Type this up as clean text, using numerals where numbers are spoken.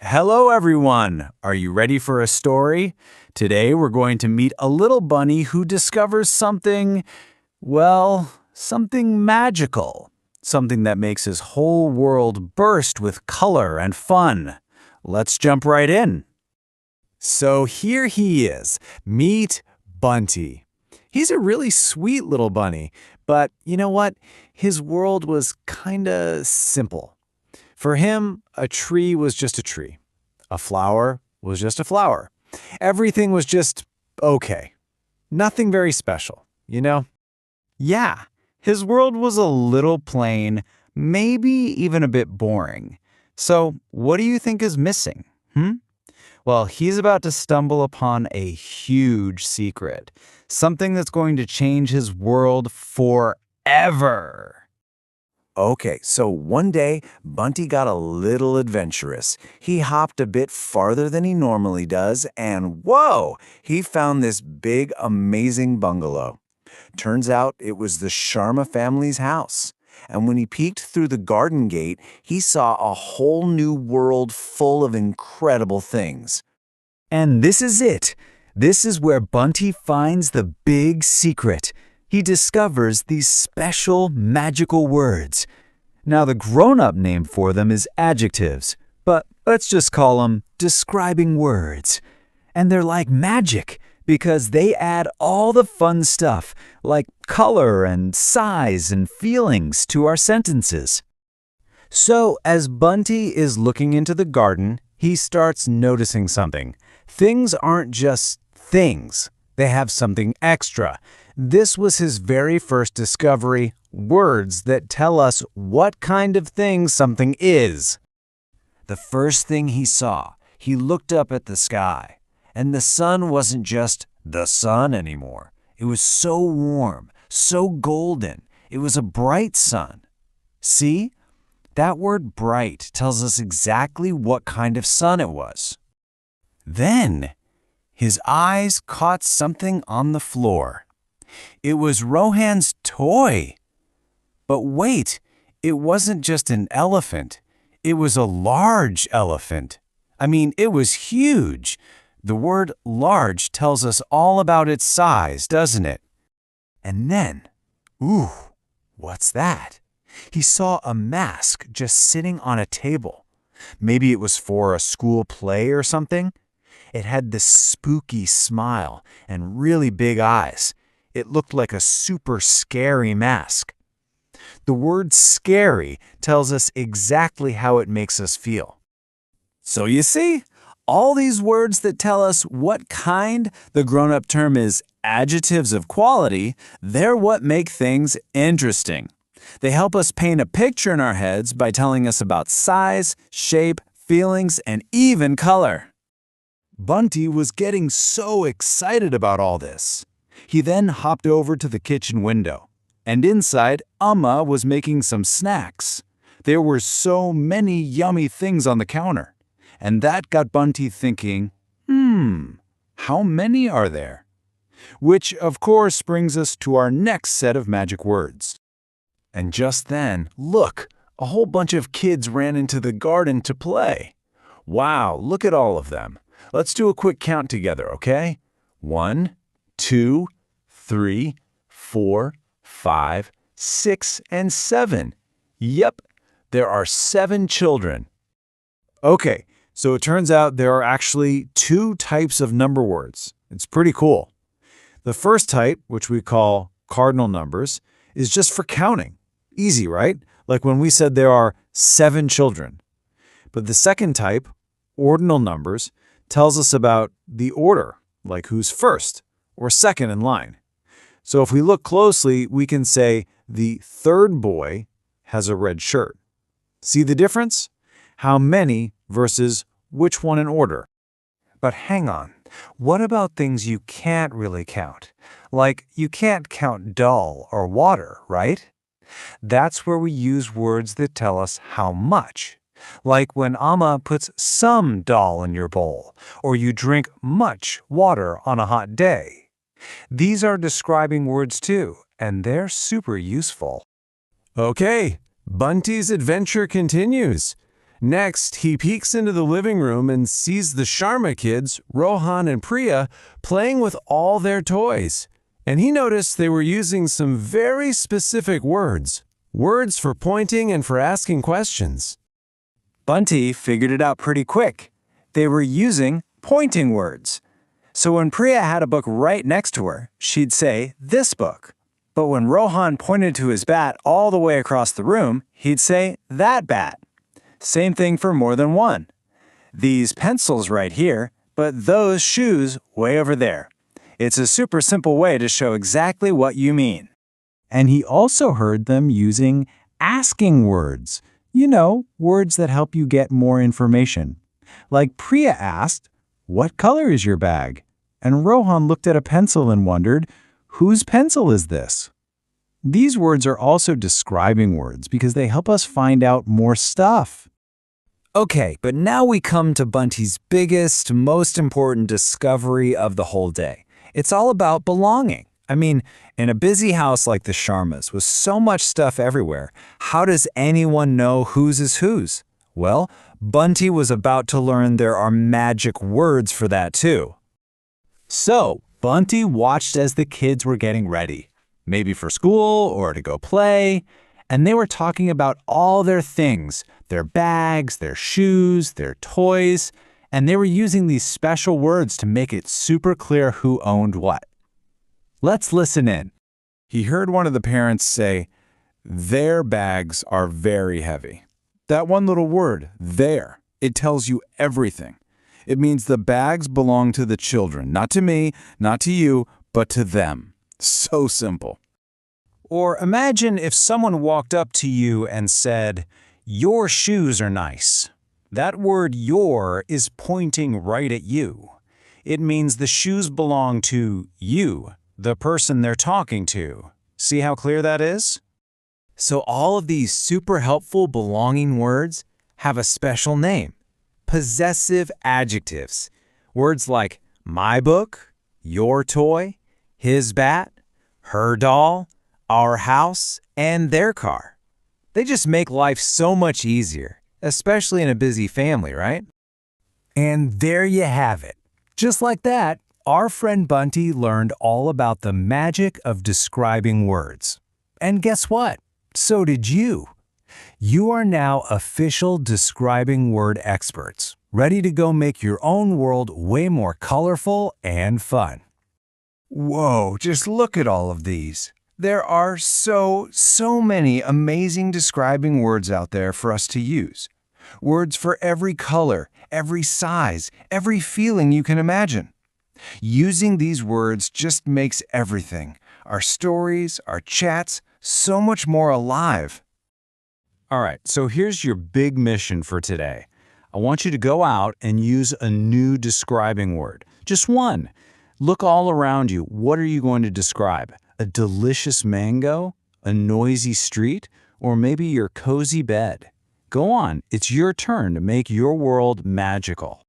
Hello, everyone. Are you ready for a story? Today, we're going to meet a little bunny who discovers something, well, something magical. Something that makes his whole world burst with color and fun. Let's jump right in. So here he is. Meet Bunty. He's a really sweet little bunny, but you know what? His world was kinda simple. For him, a tree was just a tree. A flower was just a flower. Everything was just okay. Nothing very special, you know? Yeah, his world was a little plain, maybe even a bit boring. So, what do you think is missing? Well, he's about to stumble upon a huge secret. Something that's going to change his world forever. Okay, so one day, Bunty got a little adventurous. He hopped a bit farther than he normally does, and whoa, he found this big, amazing bungalow. Turns out it was the Sharma family's house. And when he peeked through the garden gate, he saw a whole new world full of incredible things. And this is it. This is where Bunty finds the big secret. He discovers these special magical words. Now, the grown-up name for them is adjectives, but let's just call them describing words. And they're like magic because they add all the fun stuff like color and size and feelings to our sentences. So, as Bunty is looking into the garden, he starts noticing something. Things aren't just things. They have something extra. This was his very first discovery, words that tell us what kind of thing something is. The first thing he saw, he looked up at the sky, and the sun wasn't just the sun anymore. It was so warm, so golden. It was a bright sun. See? That word bright tells us exactly what kind of sun it was. Then, his eyes caught something on the floor. It was Rohan's toy. But wait, it wasn't just an elephant. It was a large elephant. I mean, it was huge. The word large tells us all about its size, doesn't it? And then, ooh, what's that? He saw a mask just sitting on a table. Maybe it was for a school play or something. It had this spooky smile and really big eyes. It looked like a super scary mask. The word scary tells us exactly how it makes us feel. So you see, all these words that tell us what kind the grown-up term is adjectives of quality, they're what make things interesting. They help us paint a picture in our heads by telling us about size, shape, feelings, and even color. Bunty was getting so excited about all this. He then hopped over to the kitchen window, and inside, Amma was making some snacks. There were so many yummy things on the counter, and that got Bunty thinking, how many are there? Which, of course, brings us to our next set of magic words. And just then, look, a whole bunch of kids ran into the garden to play. Wow, look at all of them. Let's do a quick count together, okay? 1, 2, 3, 4, 5, 6, and 7. Yep, there are 7 children. Okay, so it turns out there are actually 2 types of number words. It's pretty cool. The first type, which we call cardinal numbers, is just for counting. Easy, right? Like when we said there are 7 children. But the second type, ordinal numbers, tells us about the order, like who's first or second in line. So if we look closely, we can say the third boy has a red shirt. See the difference? How many versus which one in order. But hang on, what about things you can't really count? Like you can't count doll or water, right? That's where we use words that tell us how much. Like when Amma puts some doll in your bowl, or you drink much water on a hot day. These are describing words too, and they're super useful. Okay, Bunty's adventure continues. Next, he peeks into the living room and sees the Sharma kids, Rohan and Priya, playing with all their toys. And he noticed they were using some very specific words for pointing and for asking questions. Bunty figured it out pretty quick. They were using pointing words. So when Priya had a book right next to her, she'd say, "this book." But when Rohan pointed to his bat all the way across the room, he'd say, "that bat." Same thing for more than one. These pencils right here, but those shoes way over there. It's a super simple way to show exactly what you mean. And he also heard them using asking words. You know, words that help you get more information. Like Priya asked, "What color is your bag?" And Rohan looked at a pencil and wondered, "Whose pencil is this?" These words are also describing words because they help us find out more stuff. Okay, but now we come to Bunty's biggest, most important discovery of the whole day. It's all about belonging. I mean, in a busy house like the Sharmas with so much stuff everywhere, how does anyone know whose is whose? Well, Bunty was about to learn there are magic words for that too. So, Bunty watched as the kids were getting ready, maybe for school or to go play, and they were talking about all their things, their bags, their shoes, their toys, and they were using these special words to make it super clear who owned what. Let's listen in. He heard one of the parents say, "Their bags are very heavy." That one little word, "their," it tells you everything. It means the bags belong to the children, not to me, not to you, but to them. So simple. Or imagine if someone walked up to you and said, "Your shoes are nice." That word "your" is pointing right at you. It means the shoes belong to you, the person they're talking to. See how clear that is? So all of these super helpful belonging words have a special name. Possessive adjectives. Words like my book, your toy, his bat, her doll, our house, and their car. They just make life so much easier, especially in a busy family, right? And there you have it. Just like that, our friend Bunty learned all about the magic of describing words. And guess what? So did you. You are now official describing word experts, ready to go make your own world way more colorful and fun. Whoa, just look at all of these. There are so many amazing describing words out there for us to use. Words for every color, every size, every feeling you can imagine. Using these words just makes everything, our stories, our chats, so much more alive. All right, so here's your big mission for today. I want you to go out and use a new describing word. Just one. Look all around you. What are you going to describe? A delicious mango? A noisy street? Or maybe your cozy bed? Go on, it's your turn to make your world magical.